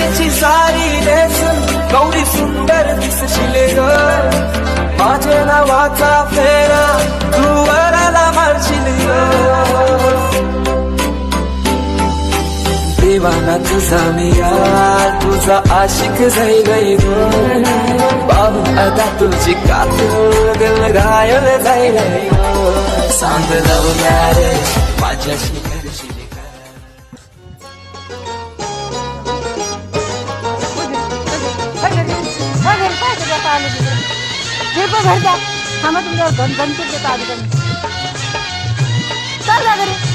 दुनियेची सारी लेसन गौरी सुंदर दिसशील ग माझ्या नावाचा फेरा तू वराला मारशील ग देवाना तुझा मी यार तुझा आशिक जाईल ग बाबू आता तुझी कातूर दिल घायल जाईल सांग लव मॅरेज माझ्याशी करशील घर द्या थांबा तुमच्या गणपती देता आधी चल जा घरी